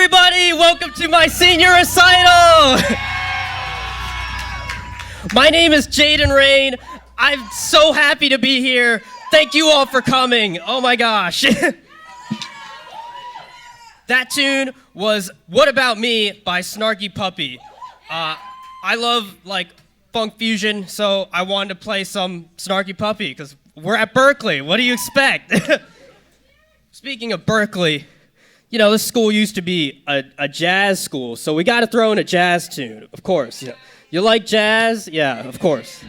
everybody! Welcome to my senior recital! My name is Jaden Rain. I'm so happy to be here. Thank you all for coming. Oh my gosh. That tune was What About Me by Snarky Puppy. I love funk fusion, so I wanted to play some Snarky Puppy because we're at Berkeley. What do you expect? Speaking of Berkeley, you know, this school used to be a jazz school, so we got to throw in a jazz tune, of course. Yeah. You like jazz? Yeah, of course.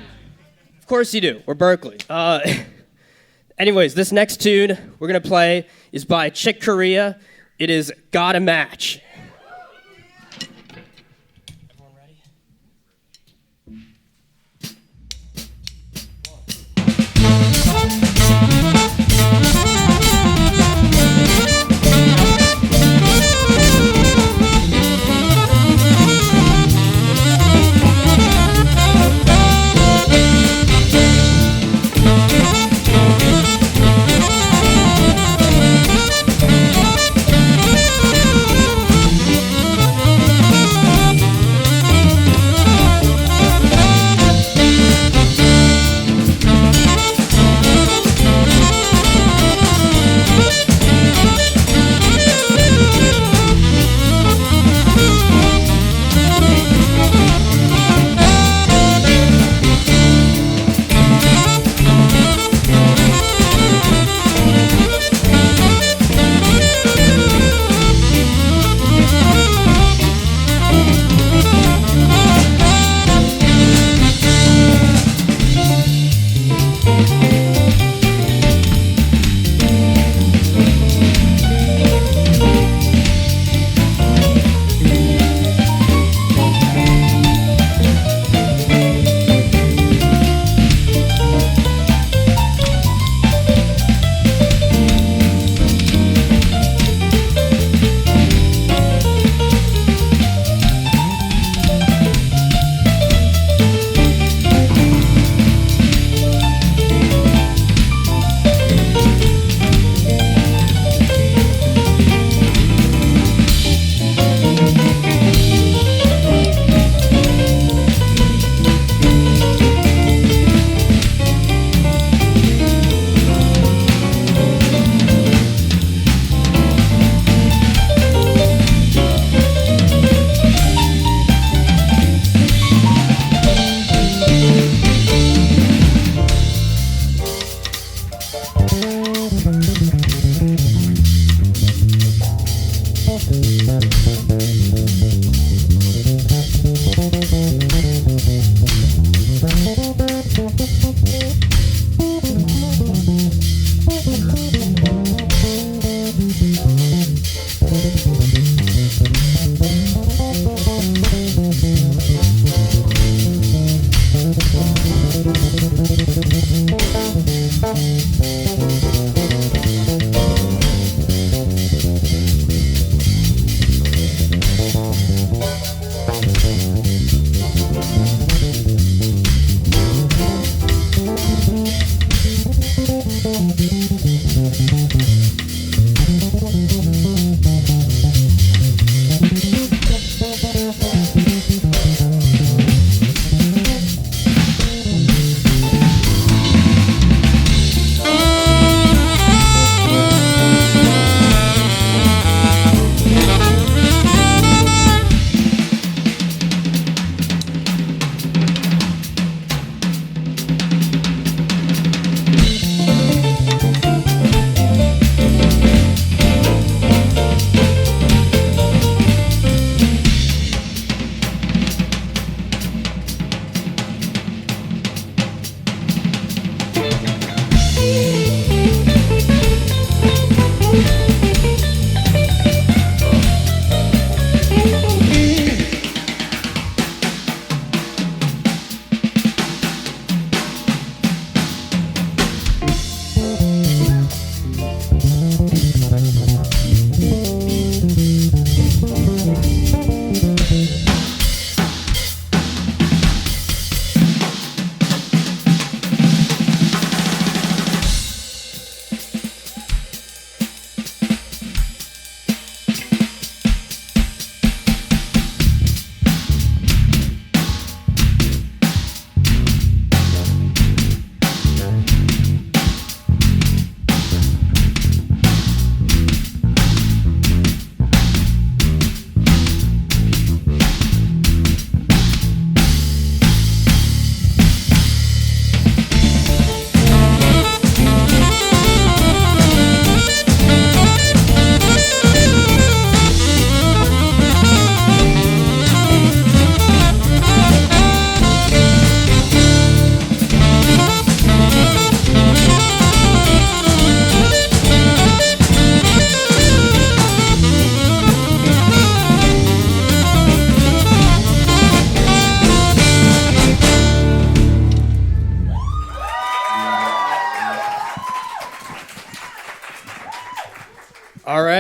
Of course you do. We're Berkeley. Anyways, this next tune we're going to play is by Chick Corea. It is Gotta Match. Everyone ready?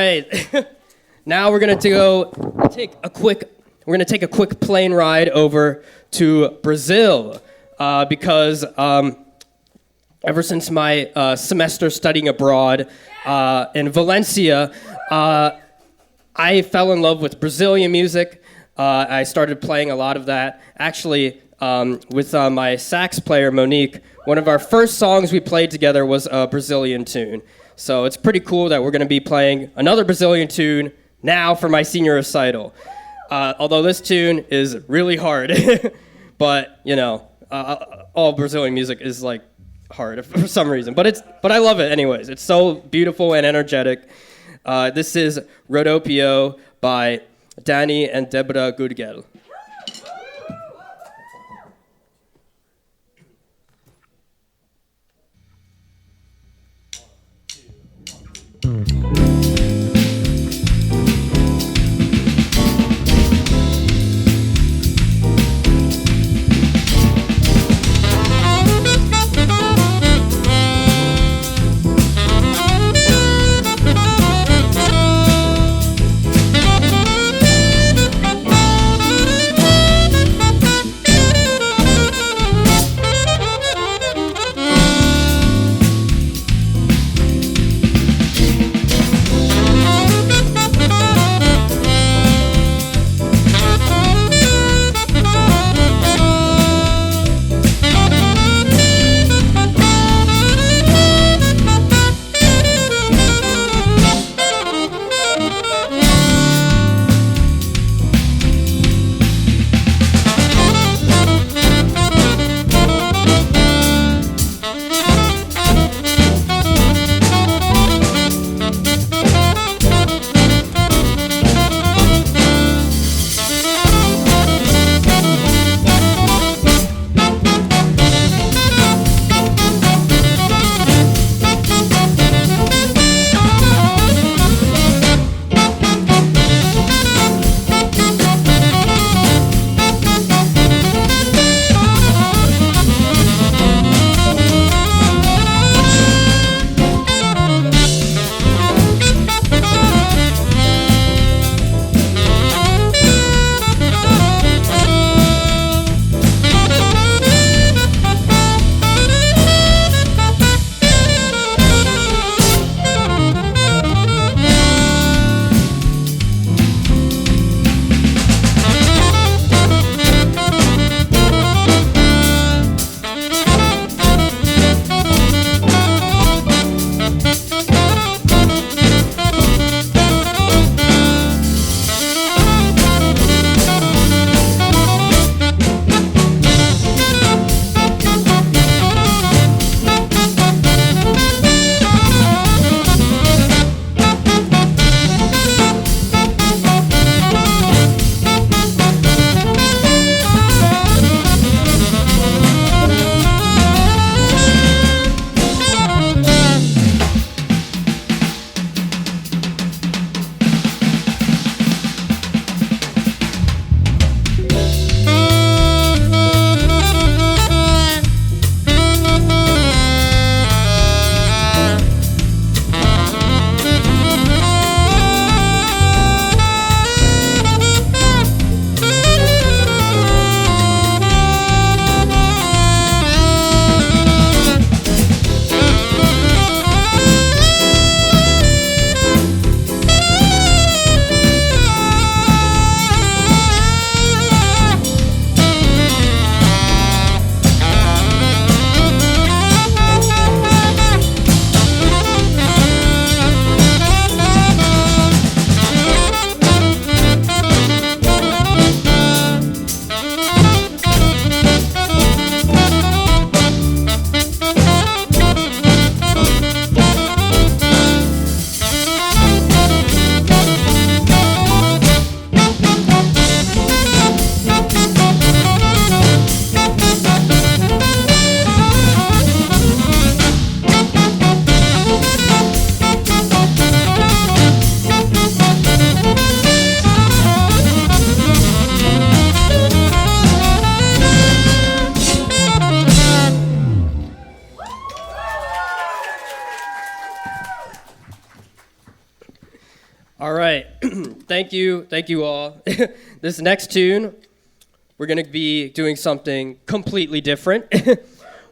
right. Now we're gonna take a quick plane ride over to Brazil because ever since my semester studying abroad in Valencia, I fell in love with Brazilian music. I started playing a lot of that. Actually, with my sax player, Monique, one of our first songs we played together was a Brazilian tune. So it's pretty cool that we're going to be playing another Brazilian tune now for my senior recital. Although this tune is really hard. But, all Brazilian music is, hard for some reason. But I love it anyways. It's so beautiful and energetic. This is Rodopio by Danny and Deborah Gurgel. thank you all. This next tune, we're gonna be doing something completely different.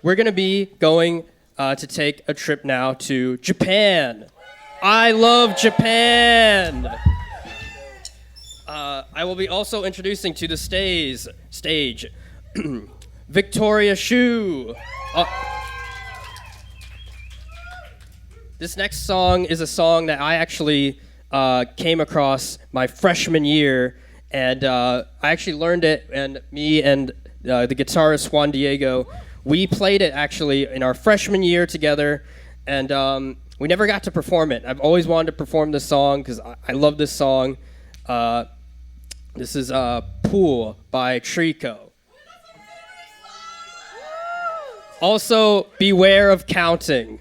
We're gonna be going to take a trip now to Japan. I love Japan. I will be also introducing to the stage Victoria Shu. This next song is a song that I actually came across my freshman year, and I actually learned it, and me and the guitarist Juan Diego, we played it actually in our freshman year together, and we never got to perform it. I've always wanted to perform this song because I love this song. This is Pool by Trico. Also, beware of counting.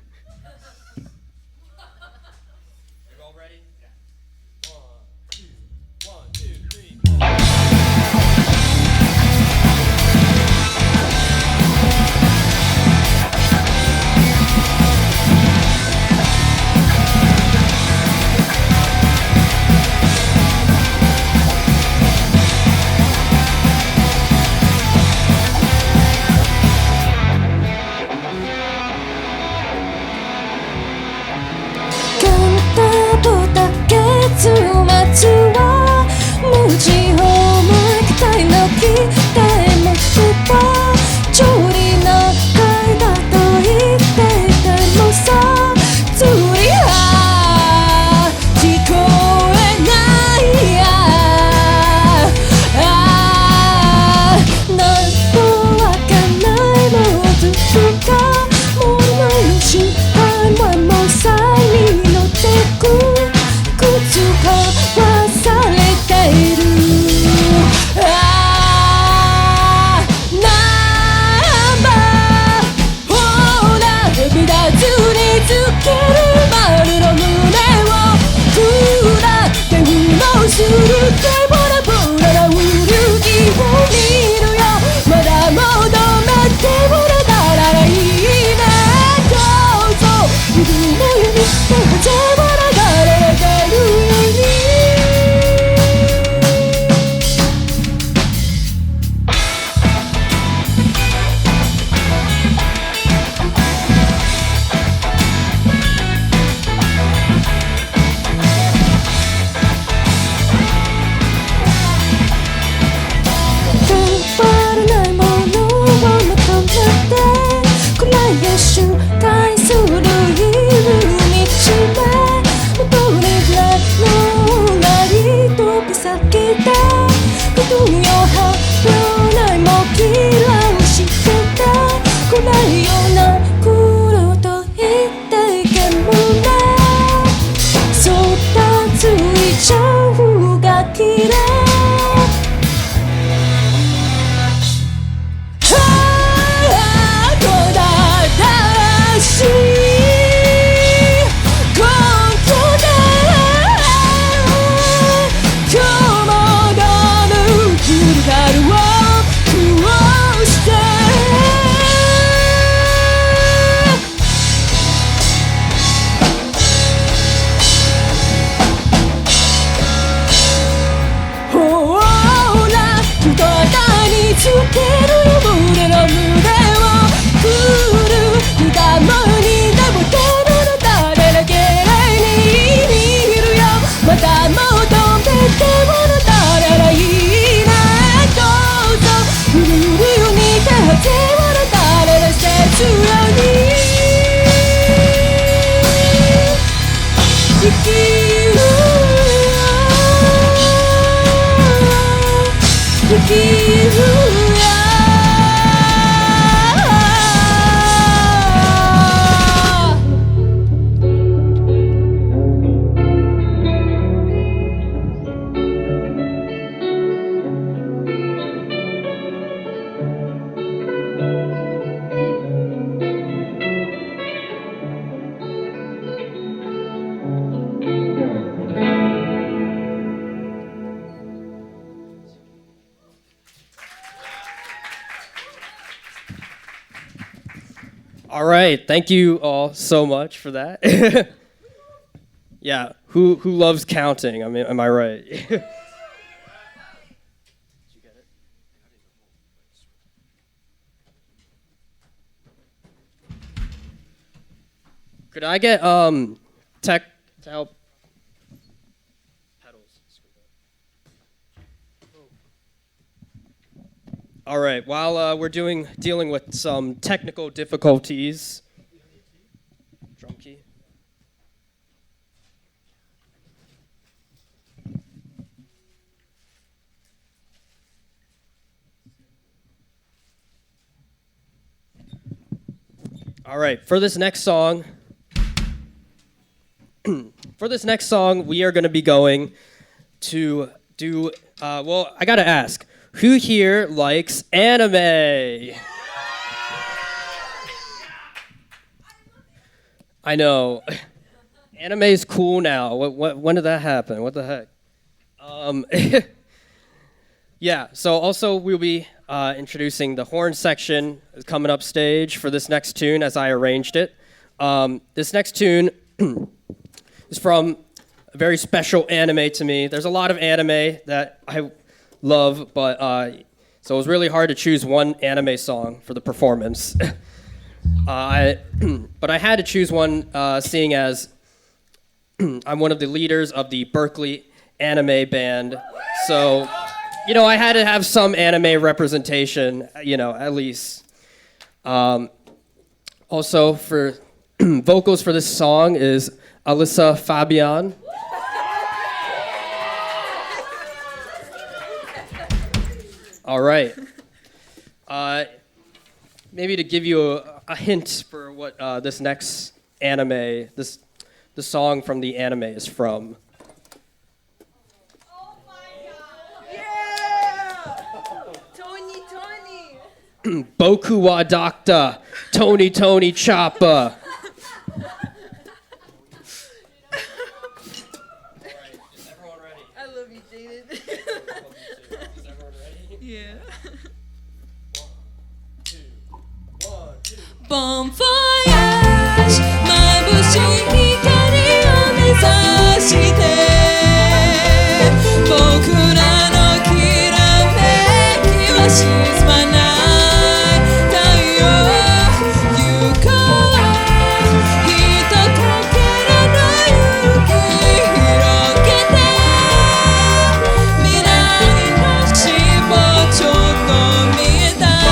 All right, thank you all so much for that. Yeah, who loves counting? I mean, am I right? Could I get tech to help? Pedals. All right. While we're dealing with some technical difficulties. Drum key. All right. For this next song, we are going to be going to do. Well, I gotta ask, who here likes anime? I know. Anime is cool now. When did that happen? What the heck? Yeah, so also we'll be introducing the horn section coming up stage for this next tune as I arranged it. This next tune is from a very special anime to me. There's a lot of anime that I love, but so it was really hard to choose one anime song for the performance. But I had to choose one, seeing as I'm one of the leaders of the Berkeley anime band. So, I had to have some anime representation, at least. Also, for vocals for this song is Alyssa Fabian. All right. Maybe to give you a hint for what this next anime, the song from the anime is from. Oh my god! Yeah! Tony! Boku wa Doctor, Tony Choppa. Is everyone ready? I love you, Jaden. Is everyone ready? Yeah. 1, 2. Bon voyage! 眩しい光を目指して僕らのきらめきは沈まない太陽行こうひとかけらの勇気広げて未来の希望ちょっと見えた「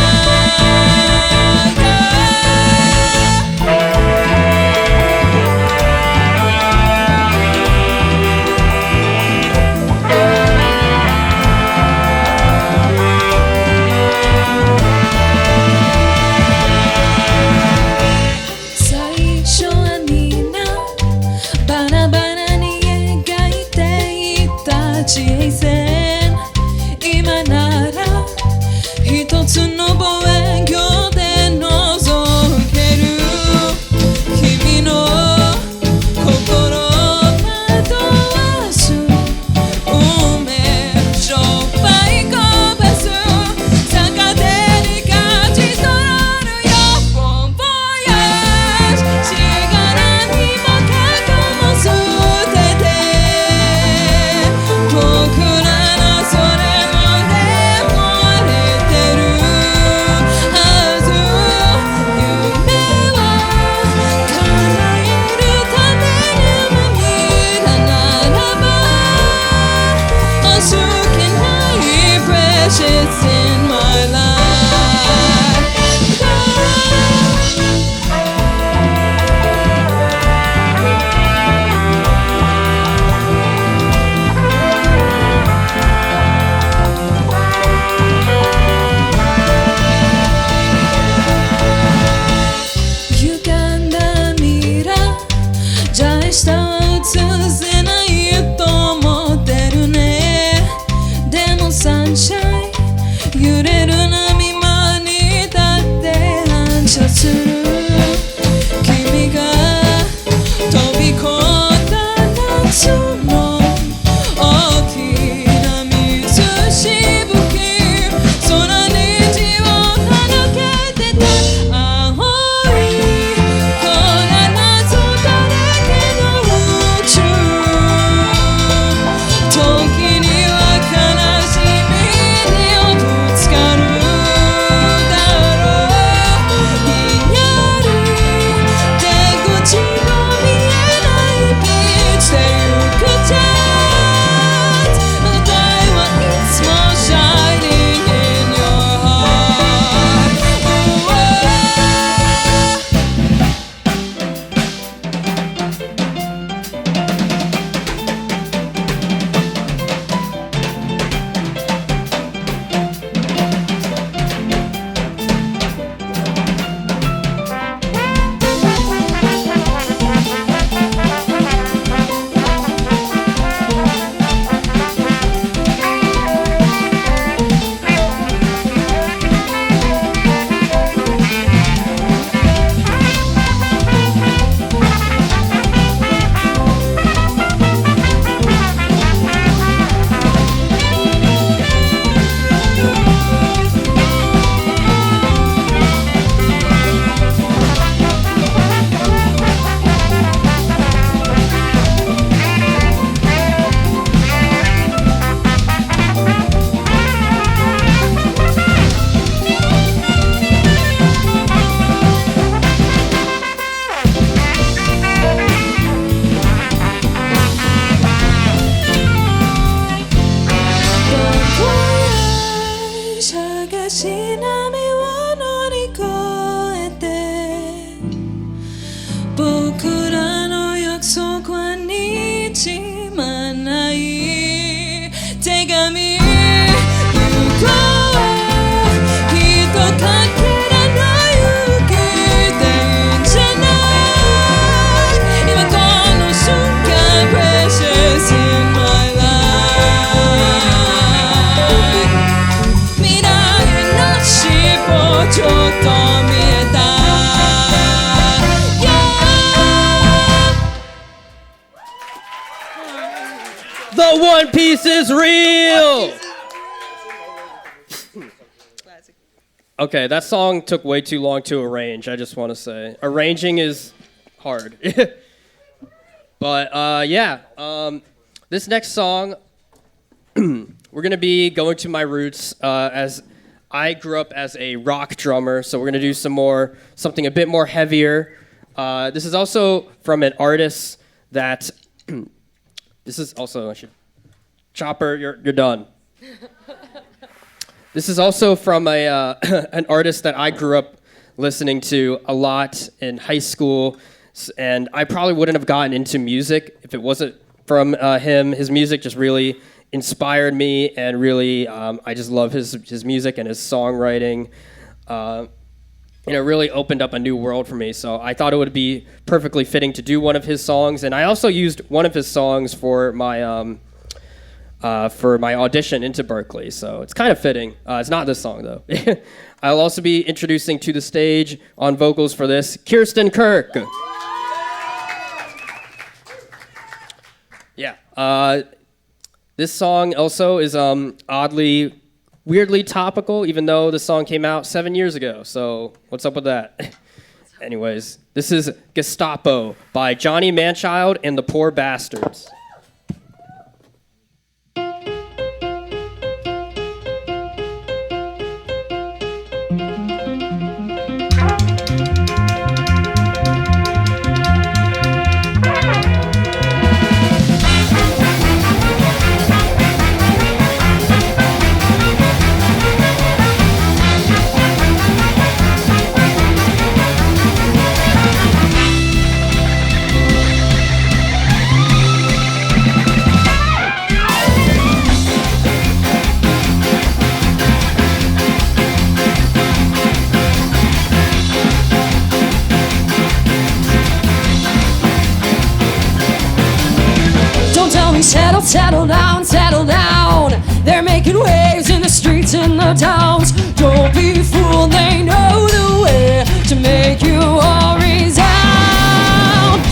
波を乗り越えて僕らの約束は滲まない手紙行こうきっとかけらない勇気でいいんじゃない今この瞬間 Precious in my life 未来の尻尾ちょっと見えた The One Piece is real! Okay, that song took way too long to arrange, I just want to say. Arranging is hard. But this next song, we're going to be going to my roots as I grew up as a rock drummer, so we're going to do something a bit more heavier. This is also from an artist that... This is also... Chopper, you're done. This is also from an artist that I grew up listening to a lot in high school, and I probably wouldn't have gotten into music if it wasn't from him. His music just really inspired me, and really, I just love his music and his songwriting. It really opened up a new world for me, so I thought it would be perfectly fitting to do one of his songs, and I also used one of his songs for my audition into Berkeley, so it's kind of fitting. It's not this song, though. I'll also be introducing to the stage on vocals for this, Kirsten Kirk. Yeah. This song also is weirdly topical, even though the song came out 7 years ago, so what's up with that? Anyways, this is Gestapo by Johnny Manchild and the Poor Bastards. Settle down, settle down. They're making waves in the streets and the towns. Don't be fooled, they know the way to make you all resound.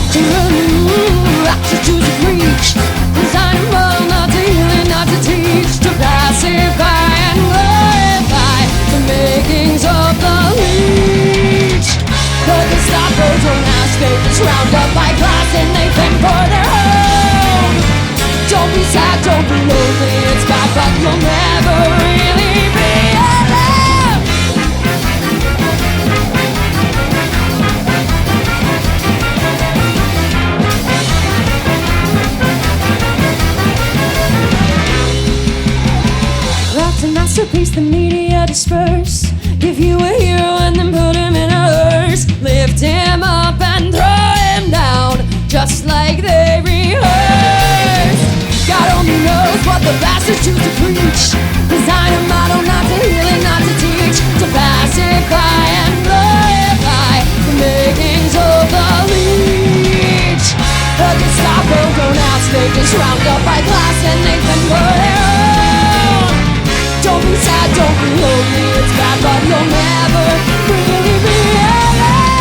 Attitudes to preach, designable, not to heal and not to teach, to pacify and glorify the makings of the leech. But the Gestapo don't ask, they just round up by class and they fend for their own. Don't be sad, don't be lonely, it's bad, but you'll never really be alone. That's a masterpiece the media disperse. Give you a hero and then put him in a hearse. Lift him up and throw him down, just like they rehearse. God only knows what the bastards choose to preach. Design a model not to heal and not to teach, to pacify and glorify the makings of the leech. But the Gestapo don't ask, they just round up by class and they fend for their own. Don't be sad, don't be lonely, it's bad, but you'll never really be alone.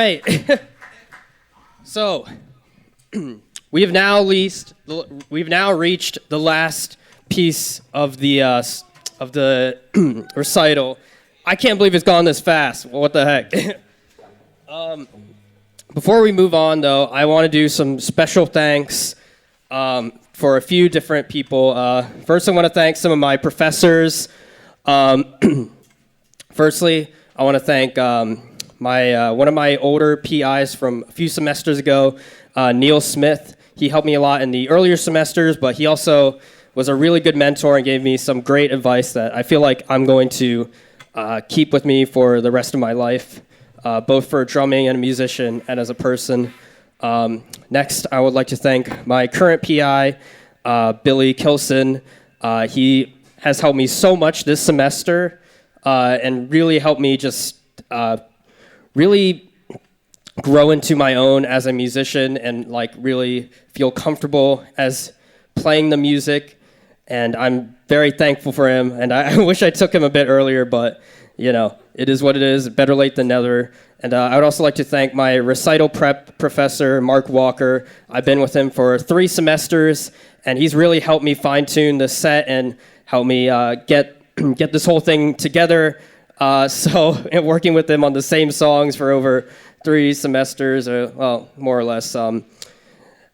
right. So, we've now reached the last piece of the recital. I can't believe it's gone this fast. What the heck? Before we move on, though, I want to do some special thanks for a few different people. First, I want to thank some of my professors. Firstly, I want to thank one of my older PIs from a few semesters ago, Neil Smith. He helped me a lot in the earlier semesters, but he also was a really good mentor and gave me some great advice that I feel like I'm going to keep with me for the rest of my life, both for drumming and a musician and as a person. Next, I would like to thank my current PI, Billy Kilson. He has helped me so much this semester and really helped me just really grow into my own as a musician and like really feel comfortable as playing the music. And I'm very thankful for him. And I wish I took him a bit earlier, but you know, it is what it is. Better late than never. And I would also like to thank my recital prep professor, Mark Walker. I've been with him for 3 semesters, and he's really helped me fine-tune the set and help me get this whole thing together. And working with him on the same songs for over 3 semesters, well, more or less.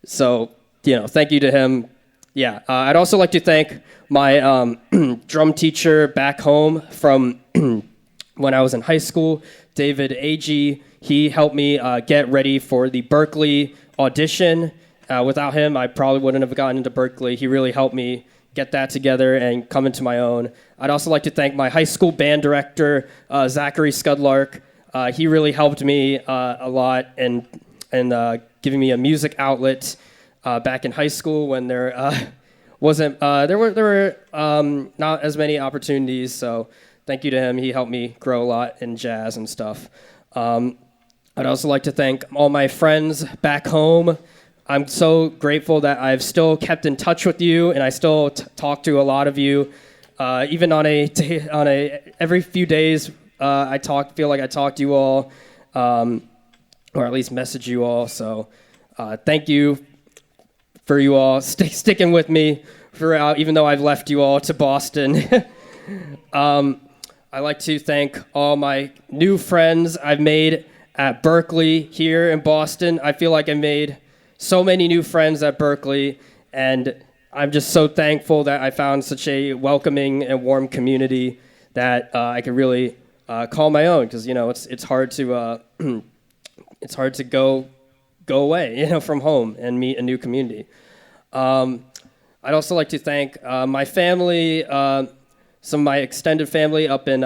So, you know, thank you to him. Yeah, I'd also like to thank my drum teacher back home from when I was in high school, David Agee. He helped me get ready for the Berklee audition. Without him, I probably wouldn't have gotten into Berklee. He really helped me get that together and come into my own. I'd also like to thank my high school band director, Zachary Scudlark. He really helped me a lot and giving me a music outlet back in high school when there were not as many opportunities. So thank you to him. He helped me grow a lot in jazz and stuff. I'd also like to thank all my friends back home. I'm so grateful that I've still kept in touch with you, and I still talk to a lot of you. Even on every few days, feel like I talk to you all, or at least message you all. So thank you for you all sticking with me throughout, even though I've left you all to Boston. I'd like to thank all my new friends I've made at Berklee here in Boston. I feel like I made so many new friends at Berklee, and I'm just so thankful that I found such a welcoming and warm community that I could really call my own. Because you know, it's hard to go away, you know, from home and meet a new community. I'd also like to thank my family, some of my extended family up in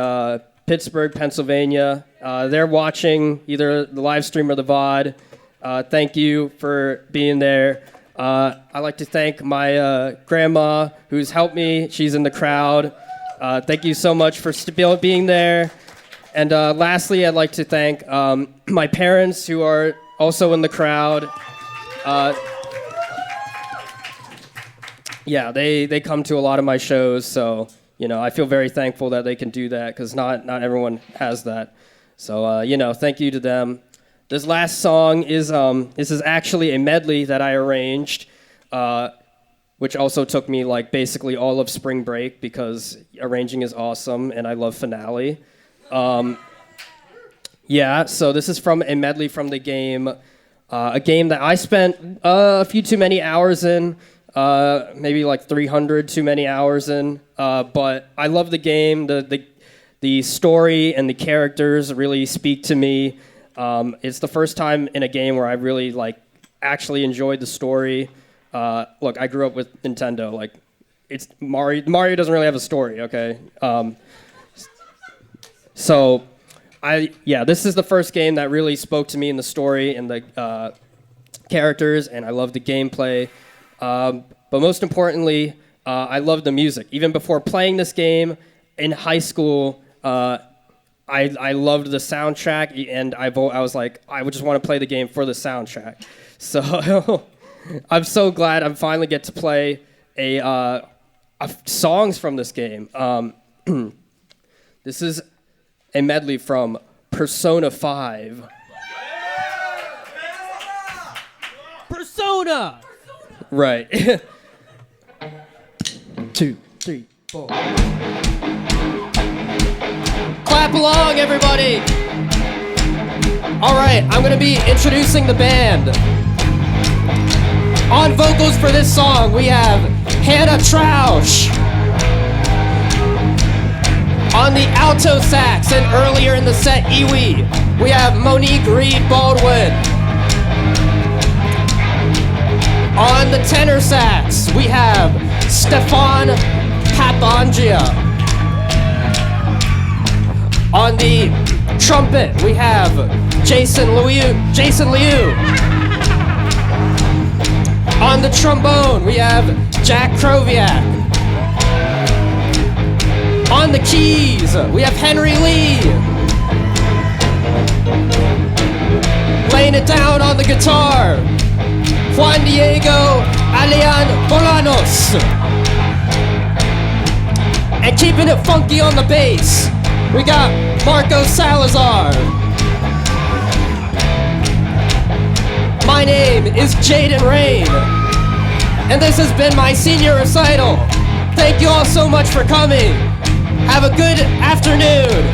Pittsburgh, Pennsylvania. They're watching either the live stream or the VOD. Thank you for being there. I'd like to thank my grandma who's helped me. She's in the crowd. Thank you so much for being there. And lastly, I'd like to thank my parents who are also in the crowd. Yeah, they come to a lot of my shows, so you know, I feel very thankful that they can do that because not everyone has that. So you know, thank you to them. This last song is actually a medley that I arranged, which also took me like basically all of spring break because arranging is awesome and I love Finale. Yeah, so this is from a medley from the game, a game that I spent a few too many hours in, maybe like 300 too many hours in, but I love the game. The story and the characters really speak to me. It's the first time in a game where I really like actually enjoyed the story. Look, I grew up with Nintendo. Like, it's Mario. Mario doesn't really have a story, okay? So, this is the first game that really spoke to me in the story and the characters, and I love the gameplay. But most importantly, I love the music. Even before playing this game in high school, I loved the soundtrack, and I was like, I would just want to play the game for the soundtrack. So I'm so glad I finally get to play songs from this game. This is a medley from Persona 5. persona. Right. 2, 3, 4. Clap along, everybody. All right, I'm gonna be introducing the band. On vocals for this song, we have Hannah Trausch. On the alto sax and earlier in the set, Iwi, we have Monique Reed Baldwin. On the tenor sax, we have Stefan Papangia. On the trumpet, we have Jason Liu. On the trombone, we have Jack Kroviak. On the keys, we have Henry Lee. Laying it down on the guitar, Juan Diego Alian Bolanos. And keeping it funky on the bass, we got Marco Salazar. My name is Jaden Rain, and this has been my senior recital. Thank you all so much for coming. Have a good afternoon.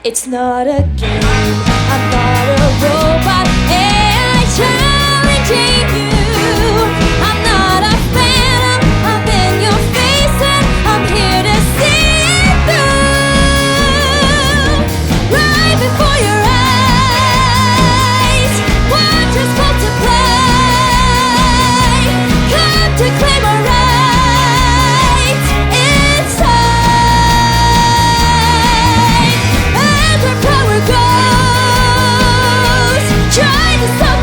It's not a game, I'm not a robot, AI challenging you. I'm not a phantom, I'm in your face and I'm here to see it through. Right before your eyes, watch us multiply. Come to claim our rights inside. As our power grows, trying to stop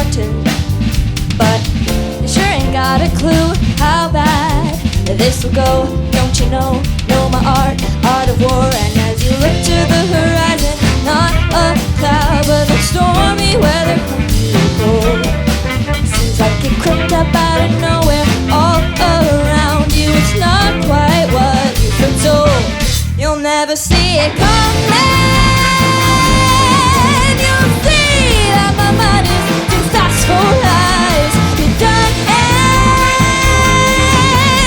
mountain, but you sure ain't got a clue how bad this will go. Don't you know my art of war? And as you look to the horizon, not a cloud, but the stormy weather comes to cold. Seems like it crept up out of nowhere, all around you. It's not quite what you've been told. You'll never see it coming. You'll see that my mind is too fast for eyes. You're done,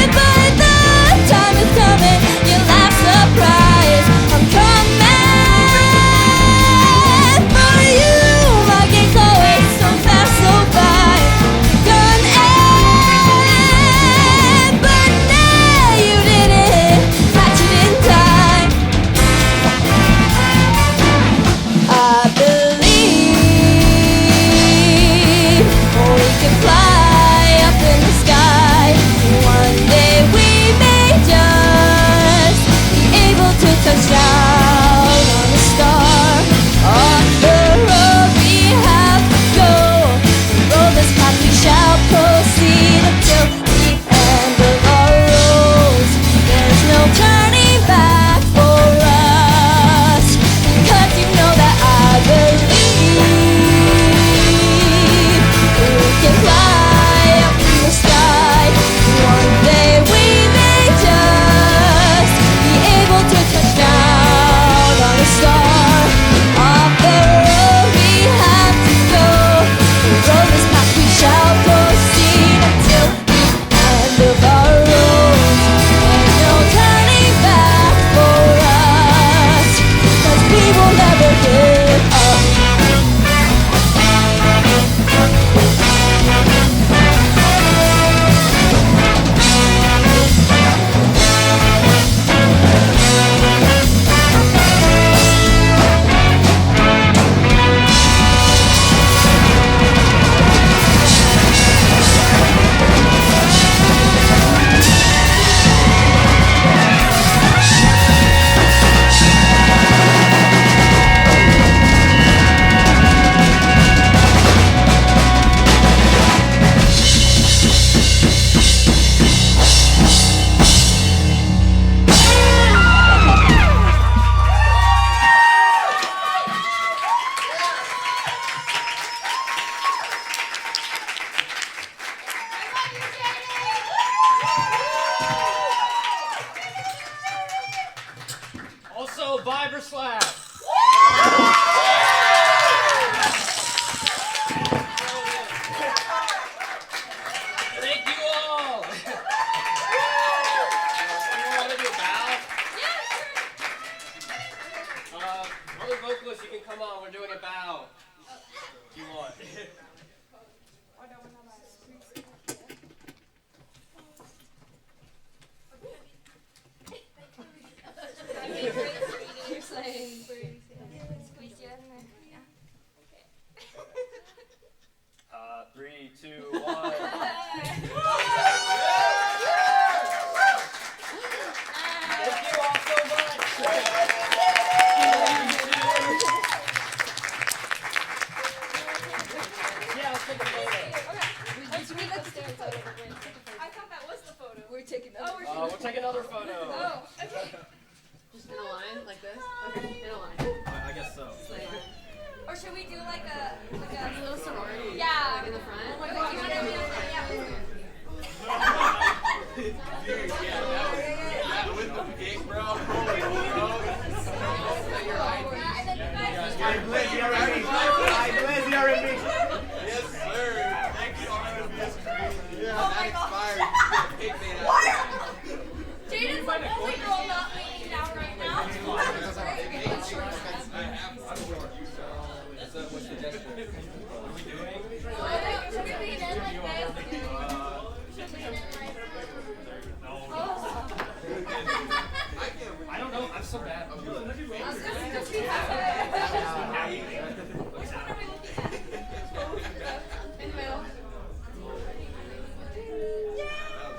and by the time is coming, you'll have surprise. I'm coming for you. My game's always so fast, so by. Done, and but now you didn't catch it in time. I believe we can fly up in the sky. One day we may just be able to touch down on a star. On the road we have to go. Roll this path we shall proceed until the end of our roads. There's no turning back for us, 'cause you know that I believe we can fly up in the sky. One day we may just be able to touch down on a star. Off the road we have to go. Roll this path we shall proceed until the end of our roads. There's no turning back for us, 'cause we will never give up. Also, Viber Slap. Thank you all. You want to do a bow? Other vocalists, you can come on. We're doing a bow. If you want. Three, two, one. Thank you all so much. Yeah, let's take a photo. I thought that was the photo. We're taking that. We'll take another photo. Oh, okay. Just in a line like this? Okay, in a line. I guess so. Like, Or should we do like a little sorority. Yeah. Like in the front. Oh my God, you wanna do that? Yeah. With the cake, bro. And then you guys Yes, sir. Thank you, RMBS. Yeah, Oh my that God. expired. Cake made out. Jaden's like only girl not leaning down right now. What's the gesture? Should we lean in like this? Should we lean in like Oh. I don't know. I'm so bad. Just be happy.